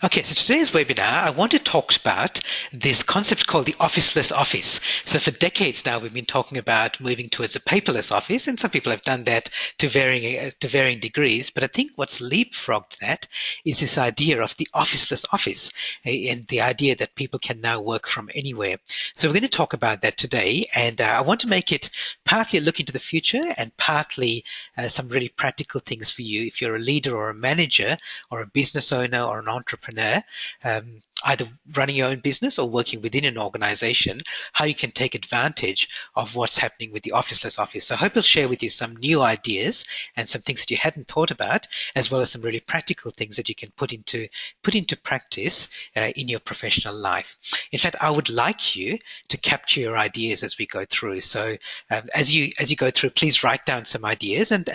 Okay, so today's webinar, I want to talk about this concept called the Officeless Office. So for decades now, we've been talking about moving towards a paperless office, and some people have done that to varying degrees. But I think what's leapfrogged that is this idea of the Officeless Office, and the idea that people can now work from anywhere. So we're going to talk about that today, and I want to make it partly a look into the future and partly some really practical things for you if you're a leader or a manager or a business owner or an entrepreneur, either running your own business or working within an organization, how you can take advantage of what's happening with the Officeless Office. So I hope I'll share with you some new ideas and some things that you hadn't thought about, as well as some really practical things that you can put into practice in your professional life. In fact, I would like you to capture your ideas as we go through. So as you go through, please write down some ideas and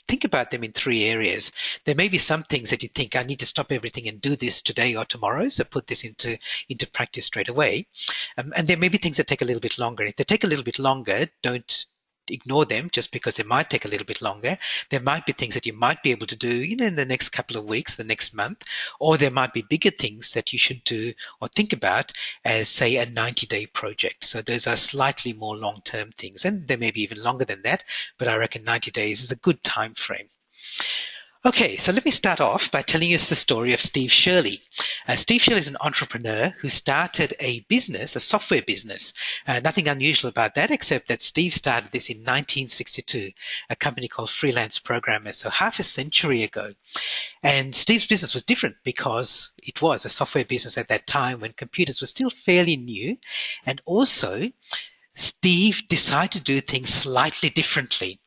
think about them in three areas. There may be some things that you think, I need to stop everything and do this today or tomorrow, so put this into practice straight away. And there may be things that take a little bit longer. If they take a little bit longer, don't ignore them just because they might take a little bit longer. There might be things that you might be able to do in the next couple of weeks, the next month, or there might be bigger things that you should do or think about as, say, a 90-day project. So those are slightly more long-term things, and they may be even longer than that, but I reckon 90 days is a good time frame. Okay, so let me start off by telling you the story of Steve Shirley. Steve Shirley is an entrepreneur who started a business, a software business. Nothing unusual about that, except that Steve started this in 1962, a company called Freelance Programmers, so half a century ago. And Steve's business was different because it was a software business at that time when computers were still fairly new, and also Steve decided to do things slightly differently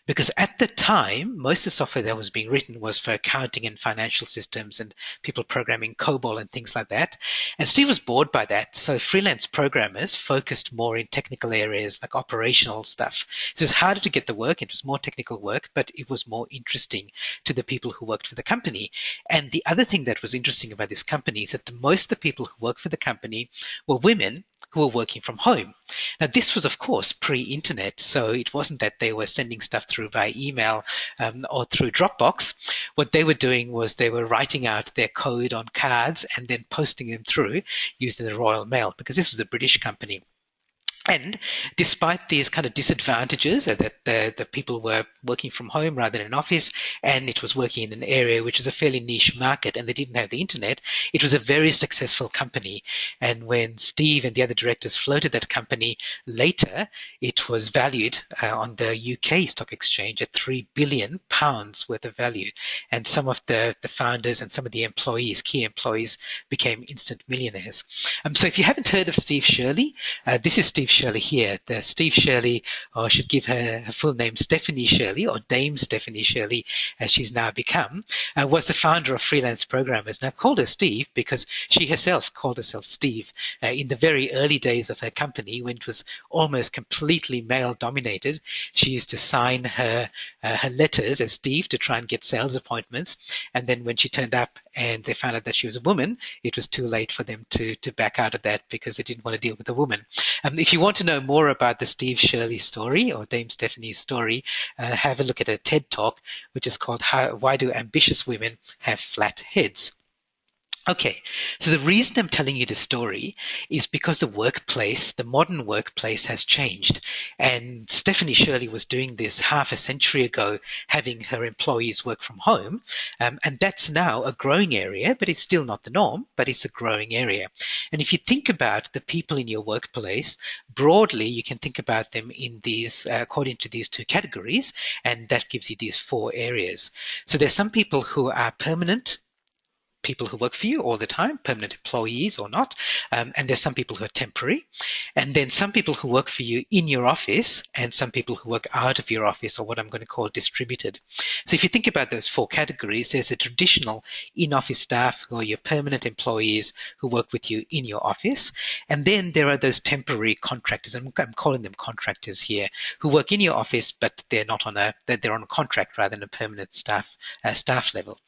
because at the time, most of the software that was being written was for accounting and financial systems and people programming COBOL and things like that. And Steve was bored by that. So freelance programmers focused more in technical areas like operational stuff. So it was harder to get the work. It was more technical work, but it was more interesting to the people who worked for the company. And the other thing that was interesting about this company is that most of the people who worked for the company were women who were working from home. Now, this was, of course, pre-internet, so it wasn't that they were sending stuff through by email or through Dropbox. What they were doing was they were writing out their code on cards and then posting them through using the Royal Mail, because this was a British company. And despite these kind of disadvantages that the people were working from home rather than an office, and it was working in an area which is a fairly niche market and they didn't have the internet, it was a very successful company. And when Steve and the other directors floated that company later, it was valued on the UK stock exchange at £3 billion worth of value. And some of the founders and some of the employees, key employees, became instant millionaires. So if you haven't heard of Steve Shirley, this is Steve Shirley here. The Steve Shirley, or I should give her full name, Stephanie Shirley, or Dame Stephanie Shirley, as she's now become, was the founder of Freelance Programmers. And I've called her Steve because she herself called herself Steve in the very early days of her company, when it was almost completely male-dominated. She used to sign her letters as Steve to try and get sales appointments. And then when she turned up and they found out that she was a woman, it was too late for them to back out of that because they didn't want to deal with a woman. If you want to know more about the Steve Shirley story or Dame Stephanie's story, have a look at a TED Talk, which is called Why Do Ambitious Women Have Flat Heads? Okay, so the reason I'm telling you this story is because the workplace, the modern workplace, has changed. And Stephanie Shirley was doing this half a century ago, having her employees work from home. And that's now a growing area, but it's still not the norm, but it's a growing area. And if you think about the people in your workplace, broadly, you can think about them in these, according to these two categories, and that gives you these four areas. So there's some people who are permanent, people who work for you all the time, permanent employees or not, and there's some people who are temporary, and then some people who work for you in your office, and some people who work out of your office, or what I'm going to call distributed. So if you think about those four categories, there's the traditional in-office staff who are your permanent employees who work with you in your office, and then there are those temporary contractors, and I'm calling them contractors here, who work in your office, but they're not on they're on a contract rather than a permanent staff level.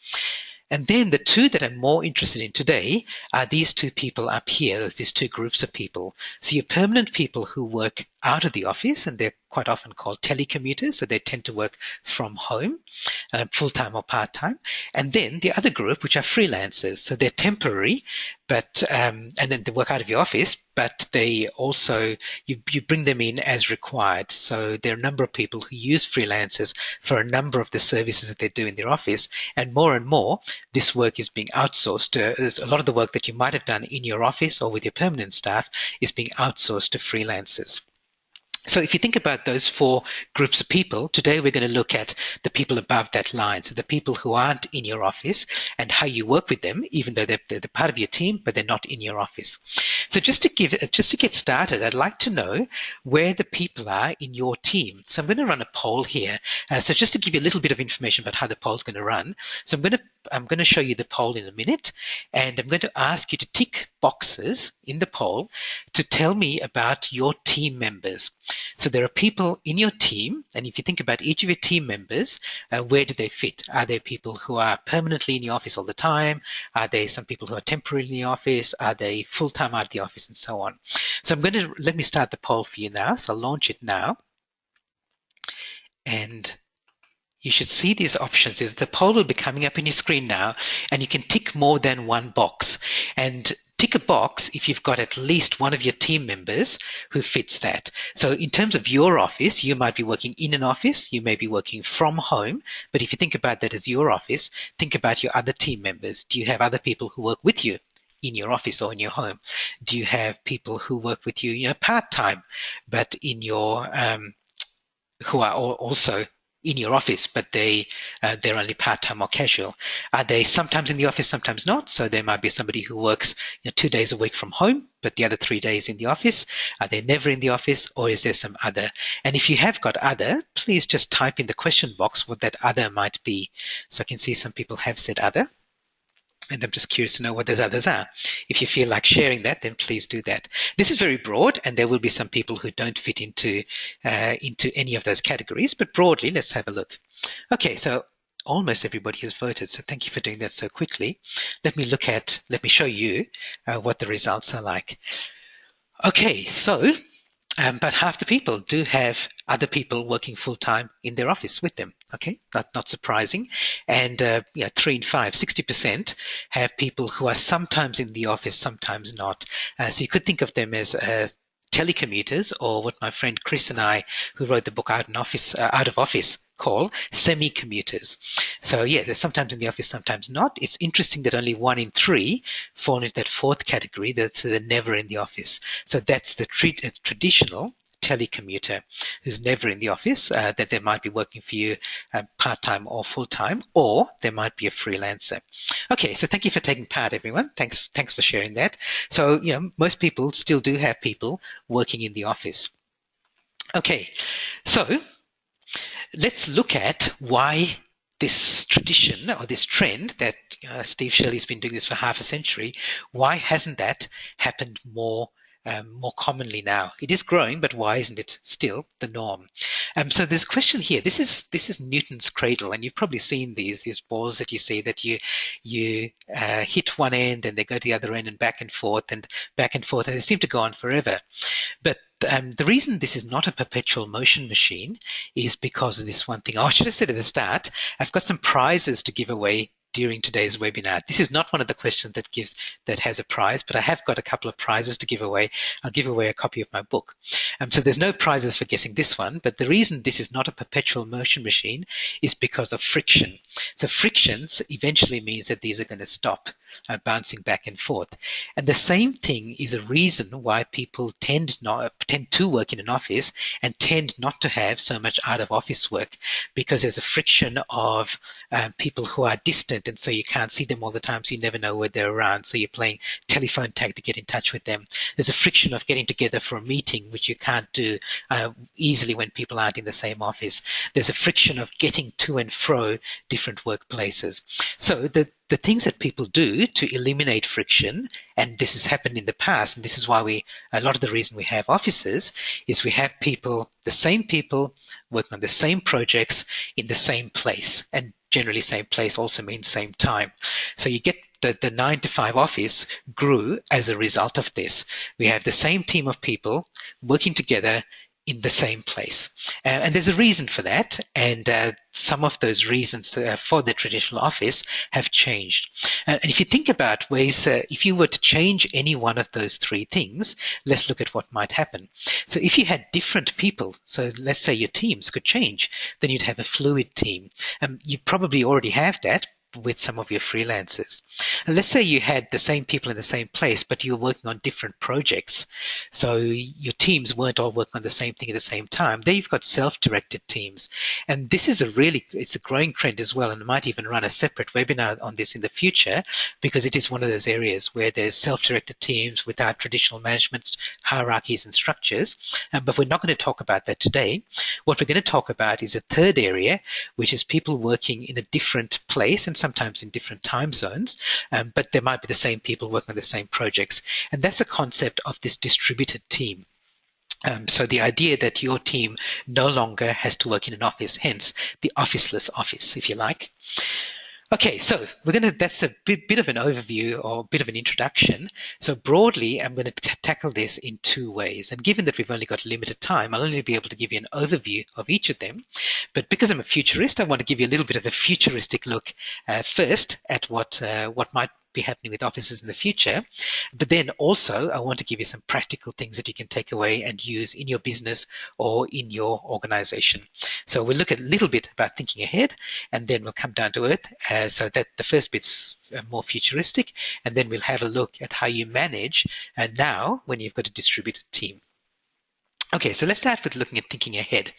And then the two that I'm more interested in today are these two people up here, these two groups of people. So your permanent people who work out of the office, and they're quite often called telecommuters, so they tend to work from home, full-time or part-time. And then the other group, which are freelancers, so they're temporary, but and then they work out of your office, but they also, you bring them in as required. So there are a number of people who use freelancers for a number of the services that they do in their office, and more, this work is being outsourced. A lot of the work that you might have done in your office or with your permanent staff is being outsourced to freelancers. So if you think about those four groups of people, today we're going to look at the people above that line. So the people who aren't in your office and how you work with them, even though they're part of your team, but they're not in your office. So just to get started, I'd like to know where the people are in your team. So I'm going to run a poll here. So just to give you a little bit of information about how the poll is going to run. So I'm going to show you the poll in a minute, and I'm going to ask you to tick boxes in the poll to tell me about your team members. So there are people in your team, and if you think about each of your team members, where do they fit? Are there people who are permanently in the office all the time? Are there some people who are temporarily in the office? Are they full-time out of the office, and so on? So let me start the poll for you now. So I'll launch it now. And you should see these options. The poll will be coming up on your screen now, and you can tick more than one box. And tick a box if you've got at least one of your team members who fits that. So in terms of your office, you might be working in an office, you may be working from home, but if you think about that as your office, think about your other team members. Do you have other people who work with you in your office or in your home? Do you have people who work with you, part-time, but in your who are also in your office, but they're only part-time or casual? Are they sometimes in the office, sometimes not? So there might be somebody who works 2 days a week from home, but the other 3 days in the office. Are they never in the office, or is there some other? And if you have got other, please just type in the question box what that other might be. So I can see some people have said other, and I'm just curious to know what those others are. If you feel like sharing that, then please do that. This is very broad, and there will be some people who don't fit into any of those categories, but broadly, let's have a look. Okay, so almost everybody has voted, so thank you for doing that so quickly. Let me show you what the results are like. Okay, so but half the people do have other people working full-time in their office with them. Okay, not surprising. And 3 in 5, 60% have people who are sometimes in the office, sometimes not. So you could think of them as telecommuters, or what my friend Chris and I, who wrote the book Out of Office, call semi-commuters. So yeah, they're sometimes in the office, sometimes not. It's interesting that only 1 in 3 fall into that fourth category, so they're never in the office. So that's the traditional telecommuter who's never in the office, that they might be working for you part-time or full-time, or they might be a freelancer. Okay, so thank you for taking part, everyone. Thanks for sharing that. So most people still do have people working in the office. Okay, so let's look at why this tradition or this trend that Steve Shirley's been doing this for half a century, why hasn't that happened more commonly now? It is growing, but why isn't it still the norm? So there's a question here. This is Newton's cradle, and you've probably seen these balls that you see that you hit one end and they go to the other end and back and forth, and they seem to go on forever. But the reason this is not a perpetual motion machine is because of this one thing. I should have said at the start, I've got some prizes to give away during today's webinar. This is not one of the questions that has a prize, but I have got a couple of prizes to give away. I'll give away a copy of my book. So there's no prizes for guessing this one, but the reason this is not a perpetual motion machine is because of friction. So frictions eventually means that these are going to stop bouncing back and forth. And the same thing is a reason why people tend to work in an office and tend not to have so much out of office work, because there's a friction of people who are distant, and so you can't see them all the time, so you never know where they're around, so you're playing telephone tag to get in touch with them. There's a friction of getting together for a meeting, which you can't do easily when people aren't in the same office. There's a friction of getting to and fro different workplaces. So the things that people do to eliminate friction, and this has happened in the past, and this is why a lot of the reason we have offices is we have the same people working on the same projects in the same place, and generally same place also means same time. So you get the 9 to 5 office grew as a result of this. We have the same team of people working together in the same place. And there's a reason for that, and some of those reasons for the traditional office have changed. And if you think about ways, if you were to change any one of those three things, let's look at what might happen. So if you had different people, so let's say your teams could change, then you'd have a fluid team. You probably already have that with some of your freelancers. And let's say you had the same people in the same place, but you were working on different projects. So your teams weren't all working on the same thing at the same time. There you've got self-directed teams. And this is it's a growing trend as well, and I might even run a separate webinar on this in the future, because it is one of those areas where there's self-directed teams without traditional management hierarchies and structures. But we're not going to talk about that today. What we're going to talk about is a third area, which is people working in a different place and sometimes in different time zones, but there might be the same people working on the same projects. And that's a concept of this distributed team. So the idea that your team no longer has to work in an office, hence the officeless office, if you like. Okay, so that's a bit of an overview or a bit of an introduction. So broadly, I'm going to tackle this in two ways. And given that we've only got limited time, I'll only be able to give you an overview of each of them. But because I'm a futurist, I want to give you a little bit of a futuristic look first at what might be happening with offices in the future. But then also, I want to give you some practical things that you can take away and use in your business or in your organization. So we'll look at a little bit about thinking ahead, and then we'll come down to earth. So that the first bit's more futuristic, and then we'll have a look at how you manage now when you've got a distributed team. Okay, so let's start with looking at thinking ahead.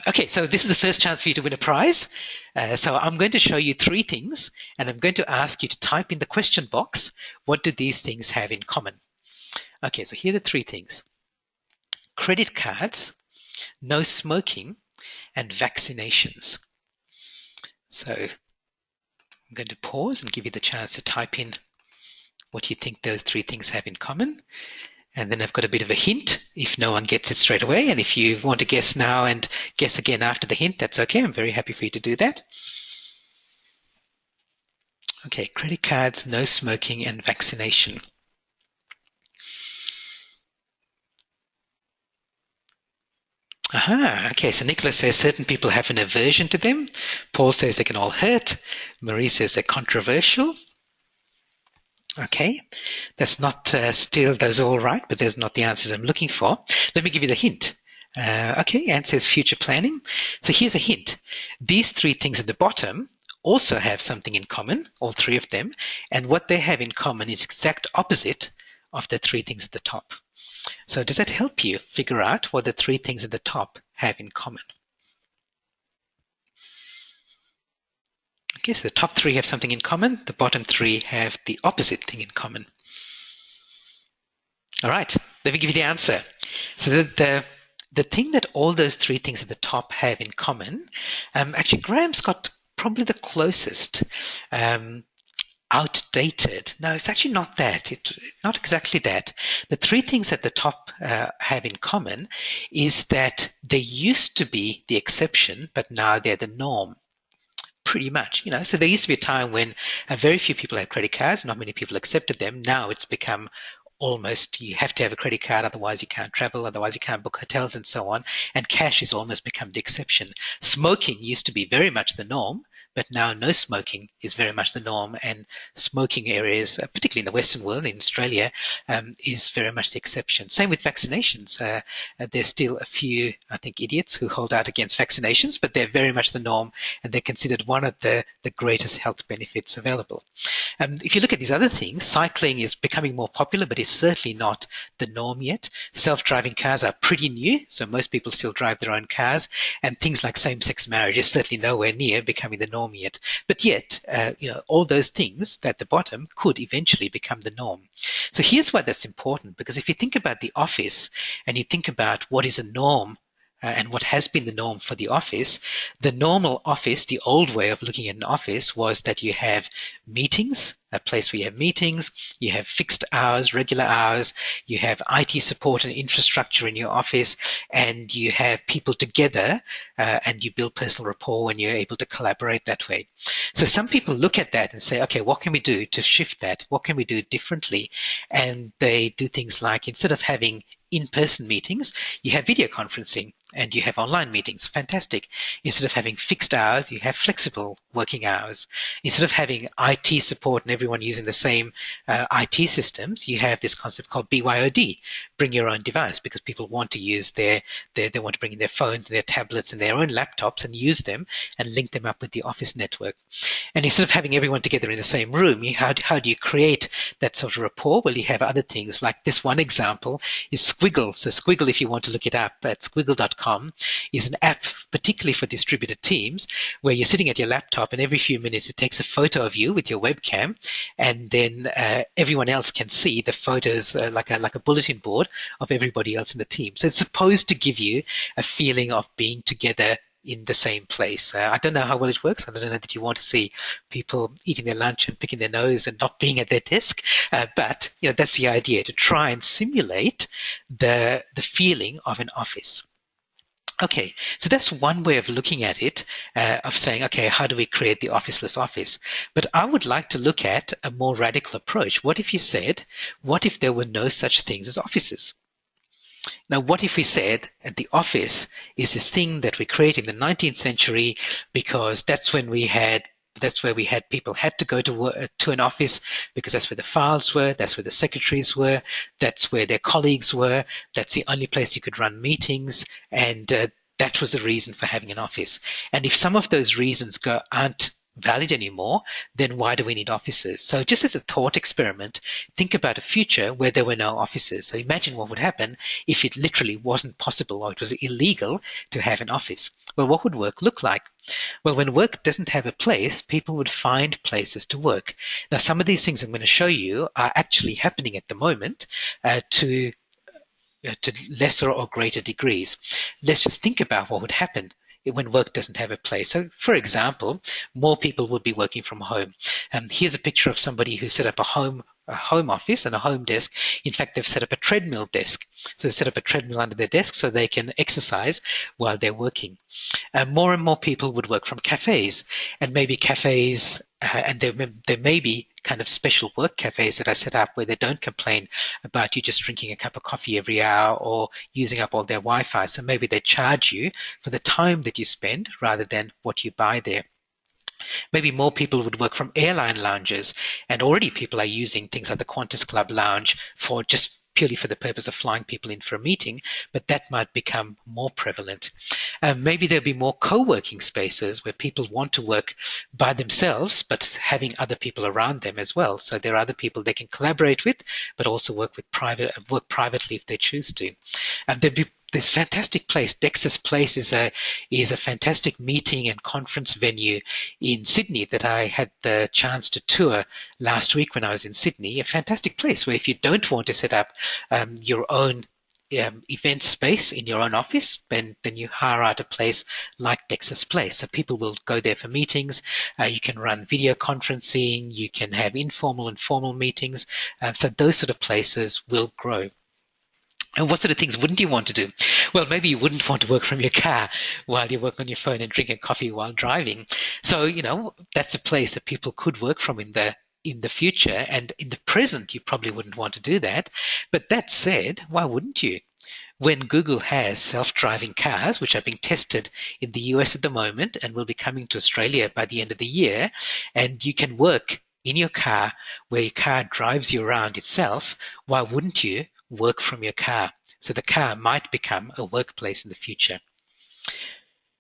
Okay, so this is the first chance for you to win a prize. So I'm going to show you three things, and I'm going to ask you to type in the question box, what do these things have in common? Okay, so here are the three things. Credit cards, no smoking, and vaccinations. So I'm going to pause and give you the chance to type in what you think those three things have in common. And then I've got a bit of a hint if no one gets it straight away. And if you want to guess now and guess again after the hint, that's okay. I'm very happy for you to do that. Okay, credit cards, no smoking, and vaccination. Aha, okay, so Nicholas says certain people have an aversion to them. Paul says they can all hurt. Marie says they're controversial. Okay, that's not still, those are all right, but there's not the answers I'm looking for. Let me give you the hint. Okay, Anne says future planning. So here's a hint. These three things at the bottom also have something in common, all three of them, and what they have in common is exact opposite of the three things at the top. So does that help you figure out what the three things at the top have in common? Okay, so the top three have something in common. The bottom three have the opposite thing in common. All right, let me give you the answer. So the thing that all those three things at the top have in common, actually Graham's got probably the closest. Outdated. No, it's actually not that. Not exactly that. The three things that the top have in common is that they used to be the exception, but now they're the norm. Pretty much, so there used to be a time when very few people had credit cards, not many people accepted them. Now it's become almost, you have to have a credit card, otherwise you can't travel, otherwise you can't book hotels and so on, and cash has almost become the exception. Smoking used to be very much the norm, but now no smoking is very much the norm, and smoking areas, particularly in the Western world, in Australia, is very much the exception. Same with vaccinations. There's still a few, I think, idiots who hold out against vaccinations, but they're very much the norm, and they're considered one of the greatest health benefits available. If you look at these other things, cycling is becoming more popular, but it's certainly not the norm yet. Self-driving cars are pretty new, so most people still drive their own cars, and things like same-sex marriage is certainly nowhere near becoming the norm yet. But yet, all those things at the bottom could eventually become the norm. So here's why that's important, because if you think about the office and you think about what is a norm and what has been the norm for the office, the normal office, the old way of looking at an office was that you have meetings a place where you have meetings, you have fixed hours, regular hours, you have IT support and infrastructure in your office, and you have people together, and you build personal rapport and you're able to collaborate that way. So some people look at that and say, okay, what can we do to shift that? What can we do differently? And they do things like, instead of having in-person meetings, you have video conferencing and you have online meetings. Fantastic. Instead of having fixed hours, you have flexible working hours. Instead of having IT support and everyone using the same IT systems, you have this concept called BYOD, bring your own device, because people want to use they want to bring in their phones and their tablets and their own laptops and use them and link them up with the office network. And instead of having everyone together in the same room, how do you create that sort of rapport? Well, you have other things, like this one example is Squiggle. So Squiggle, if you want to look it up at squiggle.com, is an app particularly for distributed teams where you're sitting at your laptop and every few minutes it takes a photo of you with your webcam, and then everyone else can see the photos like a bulletin board of everybody else in the team. So it's supposed to give you a feeling of being together in the same place. I don't know how well it works. I don't know that you want to see people eating their lunch and picking their nose and not being at their desk. But that's the idea, to try and simulate the feeling of an office. Okay, so that's one way of looking at it, of saying, okay, how do we create the officeless office? But I would like to look at a more radical approach. What if you said, what if there were no such things as offices? Now, what if we said that the office is this thing that we created in the 19th century because that's where we had people had to go to an office because that's where the files were, that's where the secretaries were, that's where their colleagues were, that's the only place you could run meetings, and that was the reason for having an office. And if some of those reasons aren't valid anymore, then why do we need offices? So just as a thought experiment, think about a future where there were no offices. So imagine what would happen if it literally wasn't possible or it was illegal to have an office. Well, what would work look like? Well, when work doesn't have a place, people would find places to work. Now, some of these things I'm going to show you are actually happening at the moment to lesser or greater degrees. Let's just think about what would happen when work doesn't have a place. So, for example, more people would be working from home. Here's a picture of somebody who set up a home office and a home desk. In fact, they've set up a treadmill desk. So they set up a treadmill under their desk so they can exercise while they're working. More and more people would work from cafes, and maybe cafes, and there may be kind of special work cafes that are set up where they don't complain about you just drinking a cup of coffee every hour or using up all their Wi-Fi. So maybe they charge you for the time that you spend rather than what you buy there. Maybe more people would work from airline lounges, and already people are using things like the Qantas Club lounge for just purely for the purpose of flying people in for a meeting, but that might become more prevalent. Maybe there'll be more co-working spaces where people want to work by themselves, but having other people around them as well. So there are other people they can collaborate with, but also work privately if they choose to. There'll be this fantastic place. Dex's Place is a fantastic meeting and conference venue in Sydney that I had the chance to tour last week when I was in Sydney. A fantastic place where if you don't want to set up your own event space in your own office, then you hire out a place like Dex's Place. So people will go there for meetings. You can run video conferencing. You can have informal and formal meetings. So those sort of places will grow. And what sort of things wouldn't you want to do? Well, maybe you wouldn't want to work from your car while you work on your phone and drink a coffee while driving. So, that's a place that people could work from in the future. And in the present, you probably wouldn't want to do that. But that said, why wouldn't you? When Google has self-driving cars, which are being tested in the US at the moment and will be coming to Australia by the end of the year, and you can work in your car where your car drives you around itself, why wouldn't you work from your car? So the car might become a workplace in the future.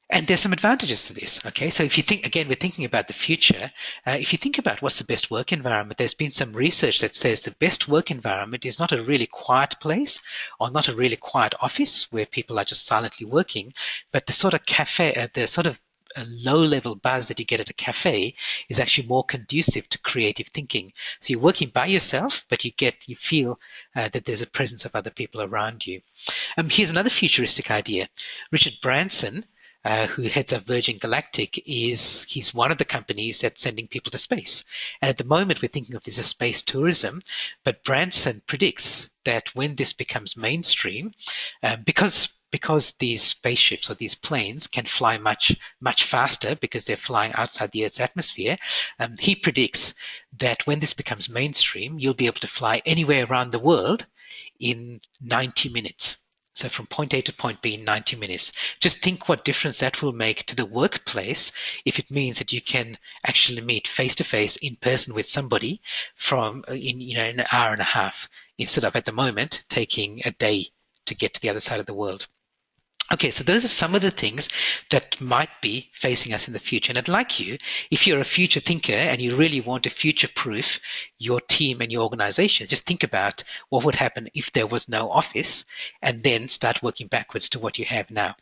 And there's some advantages to this. Okay, so if you think, again, we're thinking about the future. If you think about what's the best work environment, there's been some research that says the best work environment is not a really quiet place or not a really quiet office where people are just silently working, but the sort of cafe, the sort of a low-level buzz that you get at a cafe is actually more conducive to creative thinking. So you're working by yourself, but you feel that there's a presence of other people around you. Here's another futuristic idea. Richard Branson who heads up Virgin Galactic, he's one of the companies that's sending people to space. And at the moment, we're thinking of this as space tourism, but Branson predicts that when this becomes mainstream, because these spaceships or these planes can fly much faster because they're flying outside the Earth's atmosphere, he predicts that when this becomes mainstream, you'll be able to fly anywhere around the world in 90 minutes. So from point A to point B in 90 minutes. Just think what difference that will make to the workplace if it means that you can actually meet face to face in person with somebody in an hour and a half instead of at the moment taking a day to get to the other side of the world. Okay, so those are some of the things that might be facing us in the future. And I'd like you, if you're a future thinker and you really want to future-proof your team and your organization, just think about what would happen if there was no office and then start working backwards to what you have now.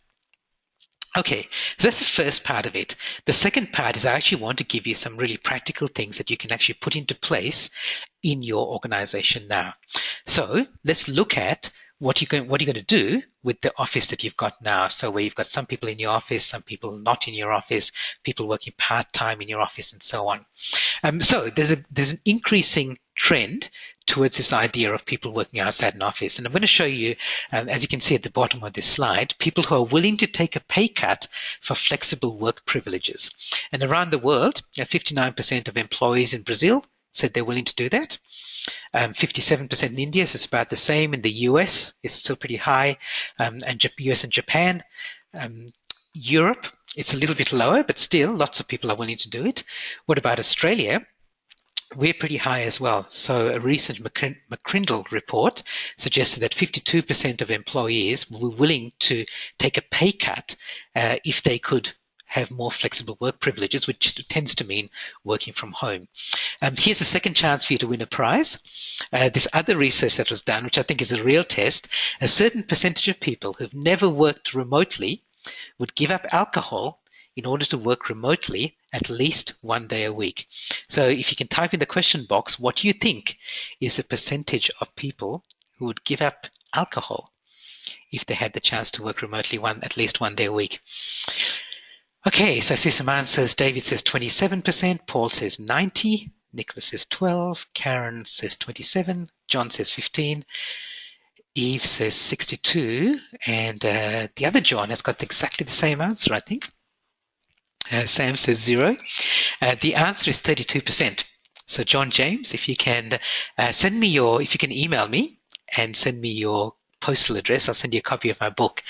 Okay, so that's the first part of it. The second part is I actually want to give you some really practical things that you can actually put into place in your organization now. So let's look at what are you going to do with the office that you've got now? So where you've got some people in your office, some people not in your office, people working part-time in your office, and so on. So there's an increasing trend towards this idea of people working outside an office. And I'm going to show you, as you can see at the bottom of this slide, people who are willing to take a pay cut for flexible work privileges. And around the world, 59% of employees in Brazil said they're willing to do that. 57% in India, so it's about the same. In the US, it's still pretty high, and US and Japan. Europe, it's a little bit lower, but still lots of people are willing to do it. What about Australia? We're pretty high as well. So a recent McCrindle report suggested that 52% of employees were willing to take a pay cut if they could have more flexible work privileges, which tends to mean working from home. Here's a second chance for you to win a prize. This other research that was done, which I think is a real test, a certain percentage of people who've never worked remotely would give up alcohol in order to work remotely at least one day a week. So if you can type in the question box, what do you think is the percentage of people who would give up alcohol if they had the chance to work remotely at least one day a week? Okay, so I see some answers. David says 27%, Paul says 90%, Nicholas says 12%, Karen says 27%, John says 15%, Eve says 62%, and the other John has got exactly the same answer, I think. Sam says 0%. The answer is 32%. So John James, if you can if you can email me and send me your postal address, I'll send you a copy of my book.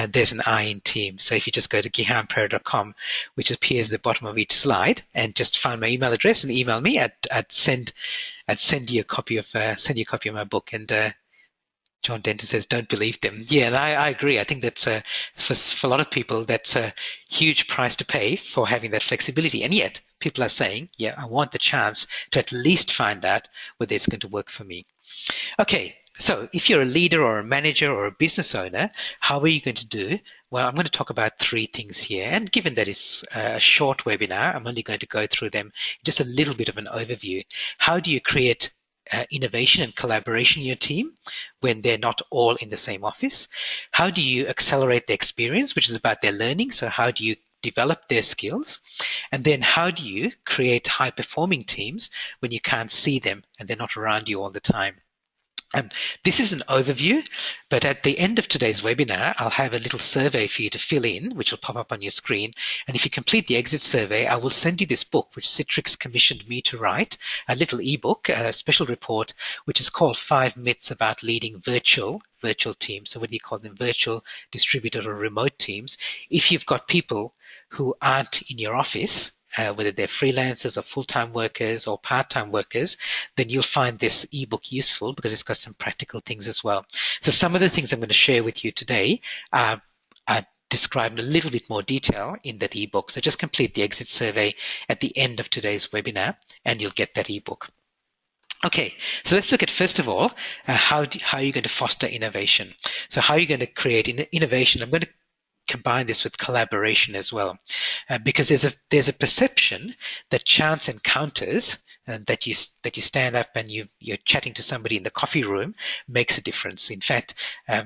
There's an I in team. So if you just go to gihanperra.com, which appears at the bottom of each slide, and just find my email address and email me, I'd send you a copy of my book. And John Denton says, don't believe them. Yeah, and I agree. I think that's for a lot of people, that's a huge price to pay for having that flexibility. And yet people are saying, yeah, I want the chance to at least find out whether it's going to work for me. Okay, so if you're a leader or a manager or a business owner, how are you going to do? Well, I'm going to talk about 3 things here. And given that it's a short webinar, I'm only going to go through them, just a little bit of an overview. How do you create innovation and collaboration in your team when they're not all in the same office? How do you accelerate their experience, which is about their learning? So how do you develop their skills? And then how do you create high-performing teams when you can't see them and they're not around you all the time? This is an overview, but at the end of today's webinar, I'll have a little survey for you to fill in, which will pop up on your screen. And if you complete the exit survey, I will send you this book, which Citrix commissioned me to write, a little ebook, a special report, which is called 5 Myths About Leading Virtual Teams. So whether you call them virtual, distributed, or remote teams, if you've got people who aren't in your office, whether they're freelancers or full-time workers or part-time workers, then you'll find this ebook useful because it's got some practical things as well. So some of the things I'm going to share with you today are described in a little bit more detail in that ebook. So just complete the exit survey at the end of today's webinar and you'll get that ebook. Okay, so let's look at, first of all, how are you going to foster innovation? So how are you going to create innovation? I'm going to combine this with collaboration as well, because there's a perception that chance encounters, that you stand up and you're chatting to somebody in the coffee room makes a difference. In fact,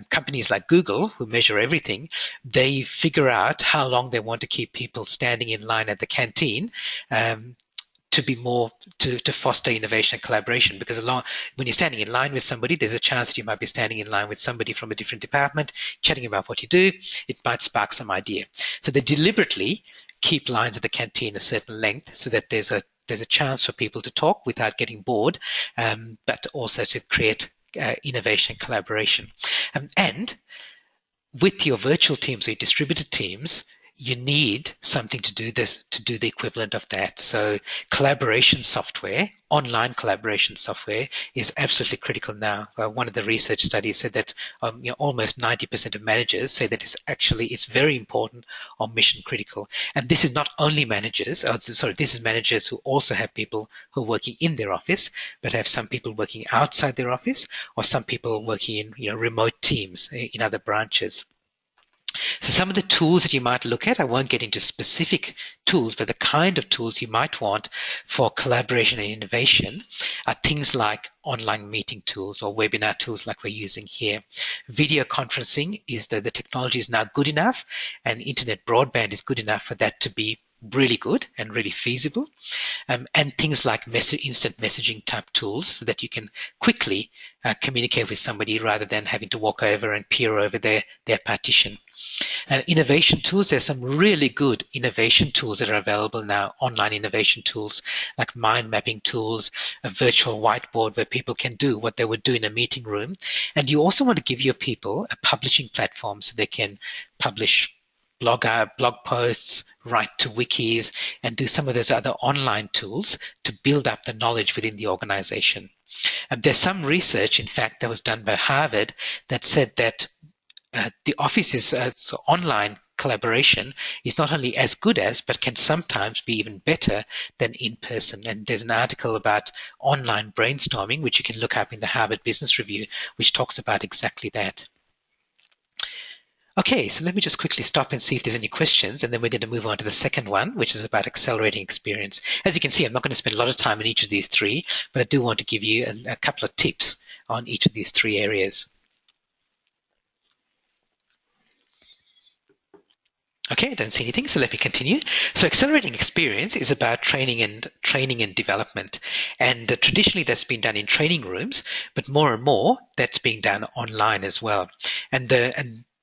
companies like Google, who measure everything, they figure out how long they want to keep people standing in line at the canteen. To be more to foster innovation and collaboration, because when you're standing in line with somebody, there's a chance that you might be standing in line with somebody from a different department, chatting about what you do. It might spark some idea. So they deliberately keep lines at the canteen a certain length so that there's a chance for people to talk without getting bored, but also to create innovation and collaboration. And with your virtual teams or your distributed teams, you need something to do the equivalent of that. So collaboration software, online collaboration software, is absolutely critical now. One of the research studies said that almost 90% of managers say that it's very important or mission critical. And this is not only managers, this is managers who also have people who are working in their office, but have some people working outside their office, or some people working in remote teams in other branches. So some of the tools that you might look at, I won't get into specific tools, but the kind of tools you might want for collaboration and innovation are things like online meeting tools or webinar tools like we're using here. Video conferencing is the technology is now good enough, and internet broadband is good enough for that to be really good and really feasible. And things like instant messaging type tools so that you can quickly communicate with somebody rather than having to walk over and peer over their partition. Innovation tools, there's some really good innovation tools that are available now, online innovation tools like mind mapping tools, a virtual whiteboard where people can do what they would do in a meeting room. And you also want to give your people a publishing platform so they can publish blog posts, write to wikis, and do some of those other online tools to build up the knowledge within the organization. There's some research, in fact, that was done by Harvard that said that the Office's online collaboration is not only as good as, but can sometimes be even better than in person. And there's an article about online brainstorming, which you can look up in the Harvard Business Review, which talks about exactly that. Okay, so let me just quickly stop and see if there's any questions, and then we're going to move on to the second one, which is about accelerating experience. As you can see, I'm not going to spend a lot of time on each of these three, but I do want to give you a couple of tips on each of these three areas. Okay, I don't see anything, so let me continue. So accelerating experience is about training and development. And traditionally that's been done in training rooms, but more and more that's being done online as well. And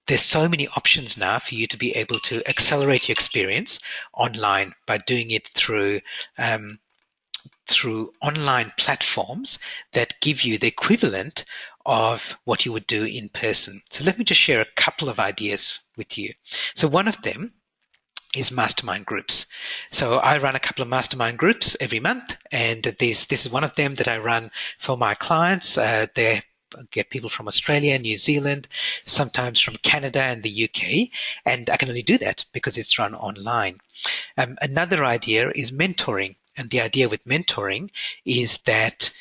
there's so many options now for you to be able to accelerate your experience online by doing it through online platforms that give you the equivalent of what you would do in person. So let me just share a couple of ideas with you. So one of them is mastermind groups. So I run a couple of mastermind groups every month, and this is one of them that I run for my clients. They get people from Australia, New Zealand, sometimes from Canada and the UK, and I can only do that because it's run online. Another idea is mentoring, and the idea with mentoring is that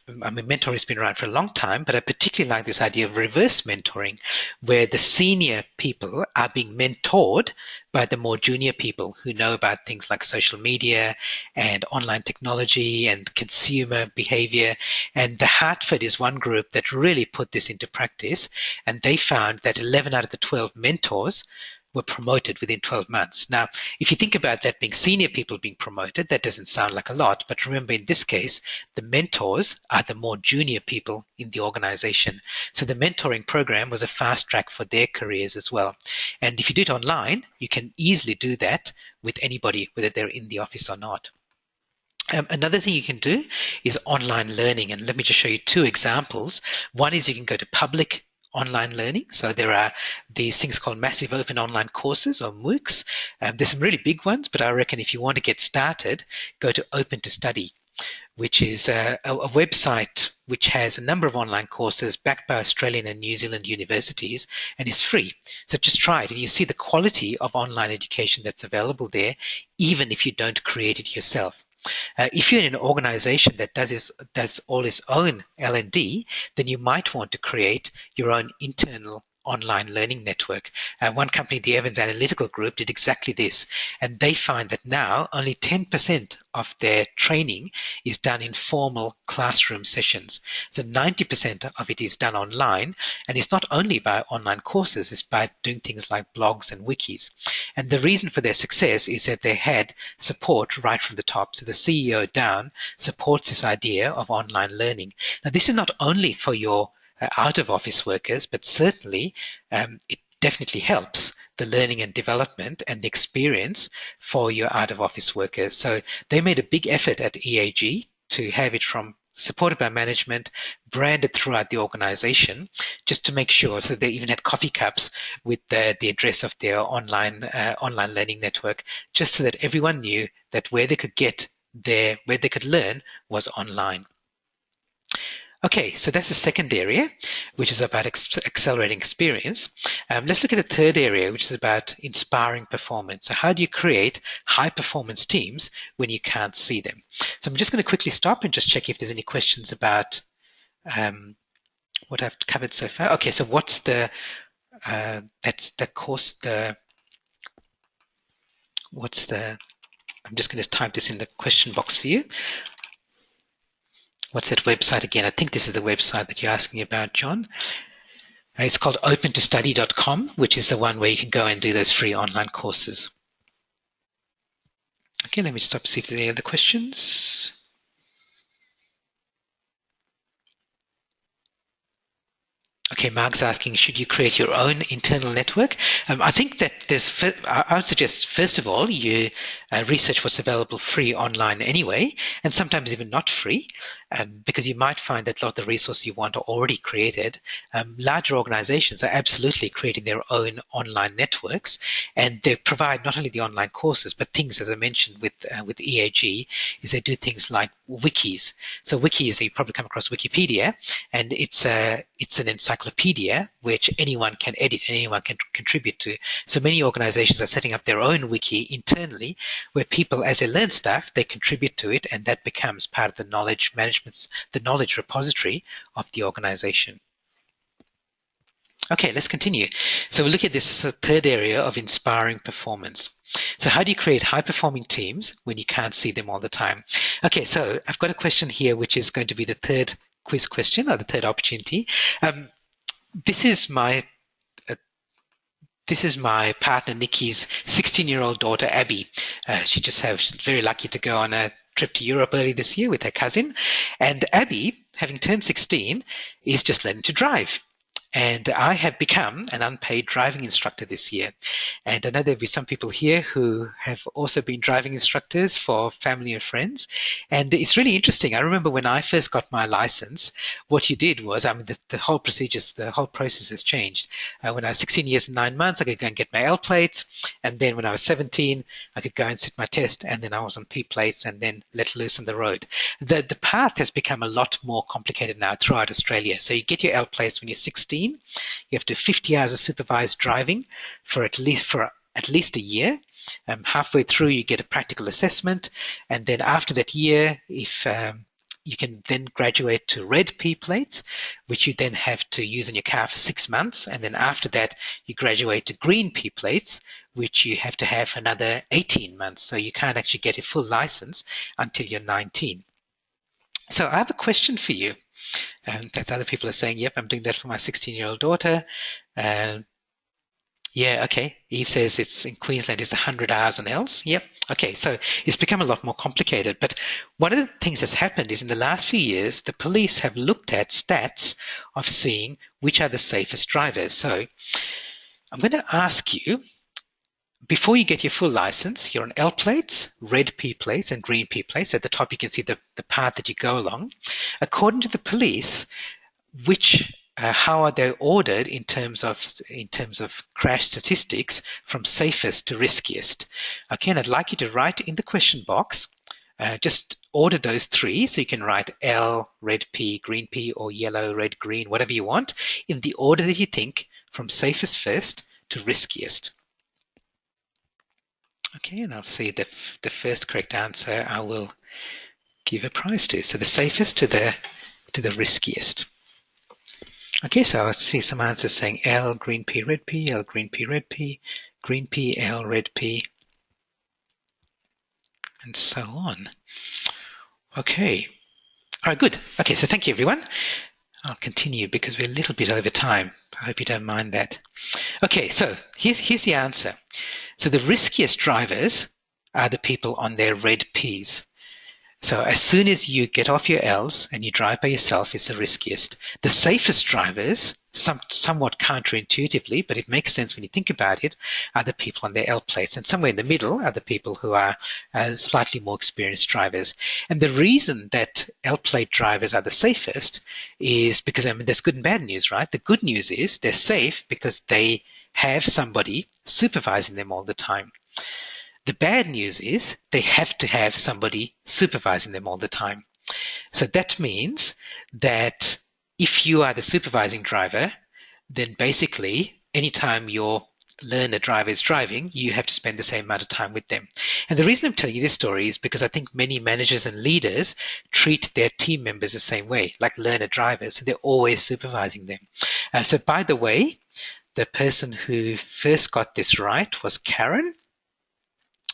mentoring has been around for a long time, but I particularly like this idea of reverse mentoring, where the senior people are being mentored by the more junior people who know about things like social media and online technology and consumer behavior. And the Hartford is one group that really put this into practice, and they found that 11 out of the 12 mentors were promoted within 12 months. Now, if you think about that being senior people being promoted, that doesn't sound like a lot, but remember in this case, the mentors are the more junior people in the organization. So the mentoring program was a fast track for their careers as well. And if you do it online, you can easily do that with anybody, whether they're in the office or not. Another thing you can do is online learning, and let me just show you two examples. One is you can go to public online learning. So there are these things called massive open online courses or MOOCs. There's some really big ones, but I reckon if you want to get started, go to Open to Study, which is a website which has a number of online courses backed by Australian and New Zealand universities and is free. So just try it, and you see the quality of online education that's available there, even if you don't create it yourself. If you're in an organization that does all its own L&D, then you might want to create your own internal online learning network. One company, the Evans Analytical Group, did exactly this, and they find that now only 10% of their training is done in formal classroom sessions. So 90% of it is done online, and it's not only by online courses, it's by doing things like blogs and wikis. And the reason for their success is that they had support right from the top. So the CEO down supports this idea of online learning. Now, this is not only for your out-of-office workers, but certainly it definitely helps the learning and development and the experience for your out-of-office workers. So they made a big effort at EAG to have it from supported by management, branded throughout the organization, just to make sure. So they even had coffee cups with the address of their online learning network, just so that everyone knew that where they could learn was online. Okay, so that's the second area, which is about accelerating experience. Let's look at the third area, which is about inspiring performance. So how do you create high-performance teams when you can't see them? So I'm just going to quickly stop and just check if there's any questions about what I've covered so far. Okay, so what's the I'm just going to type this in the question box for you. What's that website again? I think this is the website that you're asking about, John. It's called opentostudy.com, which is the one where you can go and do those free online courses. Okay, let me stop, see if there's any other questions. Okay, Mark's asking, should you create your own internal network? I think that I would suggest, first of all, you research what's available free online anyway, and sometimes even not free, because you might find that a lot of the resources you want are already created. Larger organizations are absolutely creating their own online networks, and they provide not only the online courses, but things, as I mentioned with EAG, is they do things like wikis. So wikis, you probably come across Wikipedia, and it's an encyclopedia which anyone can edit and anyone can contribute to. So many organizations are setting up their own wiki internally, where people, as they learn stuff, they contribute to it, and that becomes part of the knowledge management, the knowledge repository of the organization. Okay, let's continue. So we'll look at this third area of inspiring performance. So how do you create high-performing teams when you can't see them all the time? Okay, so I've got a question here, which is going to be the third quiz question, or the third opportunity. This is my partner Nikki's 16-year-old daughter Abby. She's very lucky to go on a trip to Europe early this year with her cousin. And Abby, having turned 16, is just learning to drive. And I have become an unpaid driving instructor this year. And I know there'll be some people here who have also been driving instructors for family and friends. And it's really interesting. I remember when I first got my license, what you did was, the whole process has changed. When I was 16 years and 9 months, I could go and get my L plates. And then when I was 17, I could go and sit my test. And then I was on P plates and then let loose on the road. The path has become a lot more complicated now throughout Australia. So you get your L plates when you're 16. You have to do 50 hours of supervised driving for at least a year. Halfway through, you get a practical assessment, and then after that year, if you can then graduate to red P plates, which you then have to use in your car for 6 months, and then after that, you graduate to green P plates, which you have to have for another 18 months. So you can't actually get a full license until you're 19. So I have a question for you. That other people are saying, yep, I'm doing that for my 16-year-old daughter. Yeah, okay. Eve says it's in Queensland, it's 100 hours on Ls. Yep. Okay, so it's become a lot more complicated. But one of the things that's happened is in the last few years, the police have looked at stats of seeing which are the safest drivers. So I'm going to ask you, before you get your full license, you're on L plates, red P plates, and green P plates. At the top, you can see the path that you go along. According to the police, how are they ordered in terms of crash statistics from safest to riskiest? Okay, and I'd like you to write in the question box, just order those three. So you can write L, red P, green P, or yellow, red, green, whatever you want, in the order that you think from safest first to riskiest. Okay, and I'll see the first correct answer I will give a prize to. So the safest to the riskiest. Okay, so I see some answers saying L, green pea, red pea, L, green pea, red pea, green pea, L, red pea, and so on. Okay. All right, good. Okay, so thank you, everyone. I'll continue because we're a little bit over time. I hope you don't mind that. Okay, so here's the answer. So the riskiest drivers are the people on their red peas. So as soon as you get off your L's and you drive by yourself, it's the riskiest. The safest drivers, somewhat counterintuitively, but it makes sense when you think about it, are the people on their L plates. And somewhere in the middle are the people who are slightly more experienced drivers. And the reason that L plate drivers are the safest is because, I mean, there's good and bad news, right? The good news is they're safe because they have somebody supervising them all the time. The bad news is they have to have somebody supervising them all the time. So that means that if you are the supervising driver, then basically anytime your learner driver is driving, you have to spend the same amount of time with them. And the reason I'm telling you this story is because I think many managers and leaders treat their team members the same way, like learner drivers. So they're always supervising them. So by the way, the person who first got this right was Karen.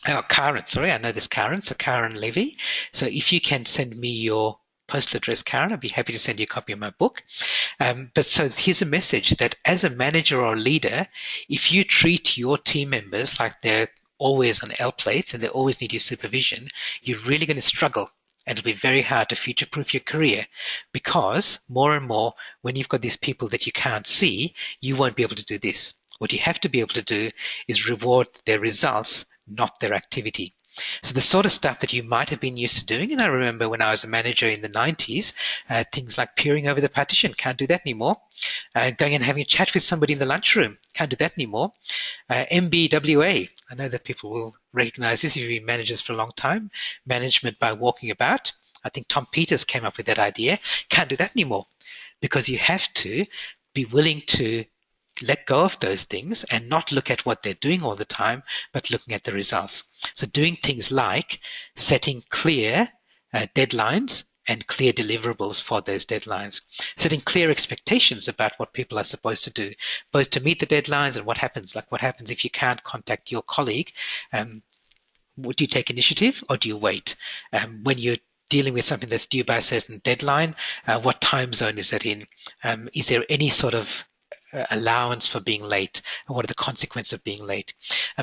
Oh, Karen, sorry, I know this Karen, so Karen Levy. So if you can send me your postal address, Karen, I'd be happy to send you a copy of my book. But so here's a message that as a manager or leader, if you treat your team members like they're always on L plates and they always need your supervision, you're really going to struggle. And it'll be very hard to future-proof your career because more and more, when you've got these people that you can't see, you won't be able to do this. What you have to be able to do is reward their results, not their activity. So the sort of stuff that you might have been used to doing, and I remember when I was a manager in the 90s, things like peering over the partition, can't do that anymore. Going and having a chat with somebody in the lunchroom, can't do that anymore. MBWA, I know that people will recognize this if you've been managers for a long time, management by walking about. I think Tom Peters came up with that idea. Can't do that anymore because you have to be willing to let go of those things and not look at what they're doing all the time, but looking at the results. So doing things like setting clear deadlines and clear deliverables for those deadlines, setting clear expectations about what people are supposed to do, both to meet the deadlines and what happens, like what happens if you can't contact your colleague. Do you take initiative or do you wait? When you're dealing with something that's due by a certain deadline, what time zone is that in? Is there any sort of allowance for being late, and what are the consequences of being late?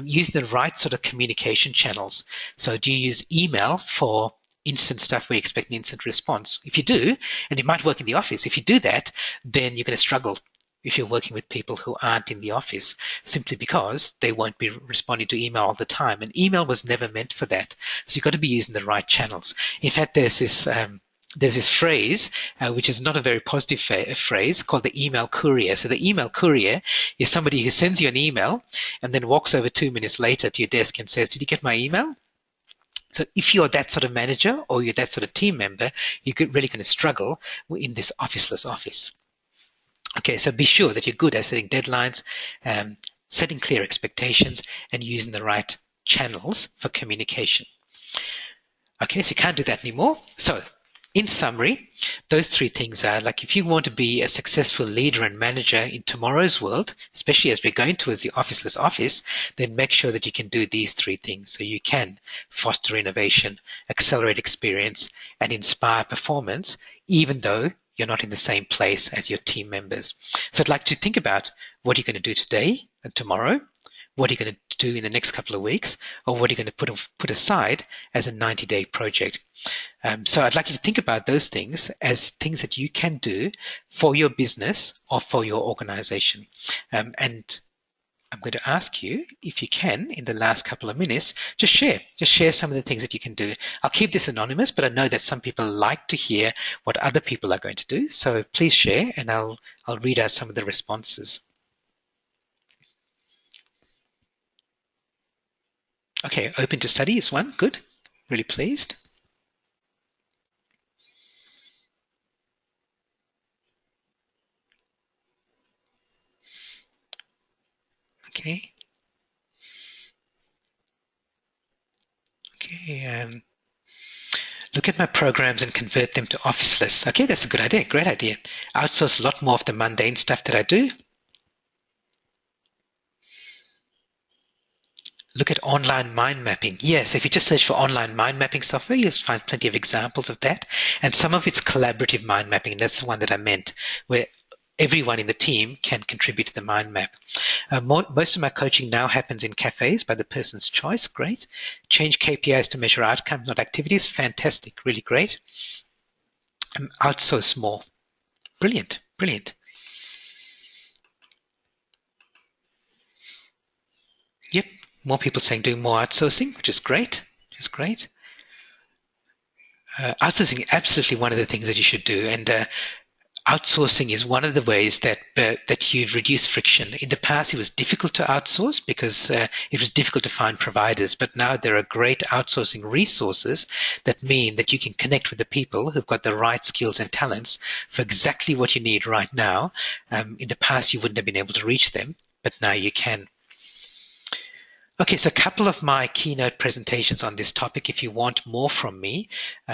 Using the right sort of communication channels. So do you use email for instant stuff where you expect an instant response? If you do, and it might work in the office, if you do that, then you're going to struggle if you're working with people who aren't in the office, simply because they won't be responding to email all the time. And email was never meant for that. So you've got to be using the right channels. In fact, there's this phrase, which is not a very positive phrase, called the email courier. So the email courier is somebody who sends you an email and then walks over 2 minutes later to your desk and says, "Did you get my email?" So if you're that sort of manager or you're that sort of team member, you're really going to struggle in this officeless office. Okay, so be sure that you're good at setting deadlines, setting clear expectations, and using the right channels for communication. Okay, so you can't do that anymore. So in summary, those three things are like if you want to be a successful leader and manager in tomorrow's world, especially as we're going towards the officeless office, then make sure that you can do these three things so you can foster innovation, accelerate experience, and inspire performance, even though you're not in the same place as your team members. So I'd like to think about what you're going to do today and tomorrow, what are you going to do in the next couple of weeks, or what are you going to put aside as a 90-day project. So I'd like you to think about those things as things that you can do for your business or for your organization. And I'm going to ask you, if you can, in the last couple of minutes, just share some of the things that you can do. I'll keep this anonymous, but I know that some people like to hear what other people are going to do. So please share, and I'll read out some of the responses. Okay, open to study is one. Good. Really pleased. Okay. Okay. Look at my programs and convert them to Officeless. Okay, that's a good idea. Great idea. Outsource a lot more of the mundane stuff that I do. Look at online mind mapping. Yes, if you just search for online mind mapping software, you'll find plenty of examples of that. And some of it's collaborative mind mapping. And that's the one that I meant, where everyone in the team can contribute to the mind map. Most of my coaching now happens in cafes by the person's choice. Great. Change KPIs to measure outcomes, not activities. Fantastic. Really great. Outsource more. Brilliant. Brilliant. Yep. More people saying doing more outsourcing, which is great. Which is great. Outsourcing is absolutely one of the things that you should do. And outsourcing is one of the ways that you reduce friction. In the past, it was difficult to outsource because it was difficult to find providers, but now there are great outsourcing resources that mean that you can connect with the people who've got the right skills and talents for exactly what you need right now. In the past, you wouldn't have been able to reach them, but now you can. Okay, so a couple of my keynote presentations on this topic. If you want more from me,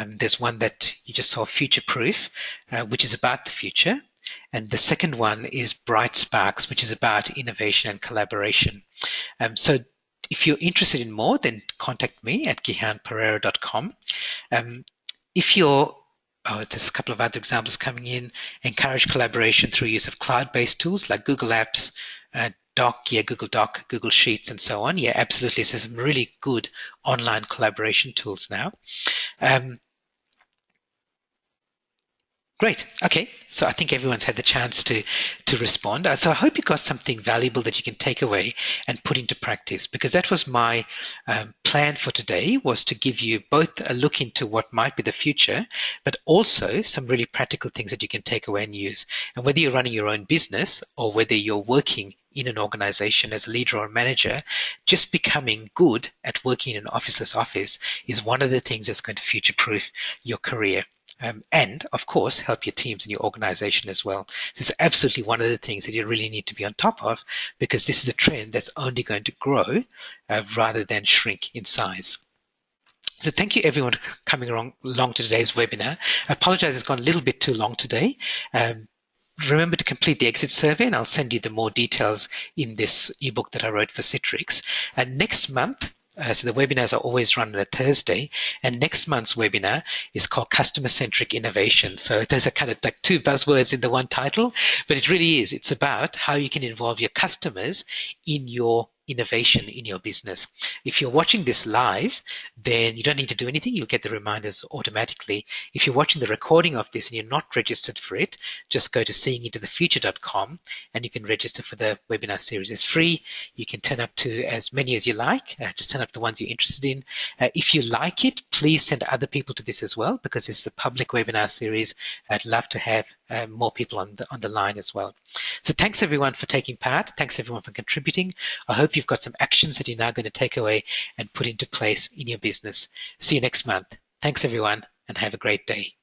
there's one that you just saw, Future Proof, which is about the future. And the second one is Bright Sparks, which is about innovation and collaboration. So if you're interested in more, then contact me at gihanpereira.com. If you're there's a couple of other examples coming in. Encourage collaboration through use of cloud-based tools like Google Apps, Google Doc, Google Sheets, and so on. Yeah, absolutely. So some really good online collaboration tools now. Great. Okay. So I think everyone's had the chance to respond. So I hope you got something valuable that you can take away and put into practice, because that was my plan for today, was to give you both a look into what might be the future, but also some really practical things that you can take away and use. And whether you're running your own business or whether you're working in an organization as a leader or a manager, just becoming good at working in an officeless office is one of the things that's going to future-proof your career. And of course, help your teams and your organization as well. So it's absolutely one of the things that you really need to be on top of, because this is a trend that's only going to grow rather than shrink in size. So thank you everyone for coming along to today's webinar. I apologize, it's gone a little bit too long today. Remember to complete the exit survey, and I'll send you the more details in this ebook that I wrote for Citrix. And next month, so the webinars are always run on a Thursday, and next month's webinar is called Customer-Centric Innovation. So there's a kind of like two buzzwords in the one title, but it really is. It's about how you can involve your customers in your innovation in your business. If you're watching this live, then you don't need to do anything. You'll get the reminders automatically. If you're watching the recording of this and you're not registered for it, just go to seeingintothefuture.com and you can register for the webinar series. It's free. You can turn up to as many as you like. Just turn up the ones you're interested in. If you like it, please send other people to this as well, because this is a public webinar series. I'd love to have more people on the line as well. So thanks everyone for taking part. Thanks everyone for contributing. I hope you've got some actions that you're now going to take away and put into place in your business. See you next month. Thanks everyone, and have a great day.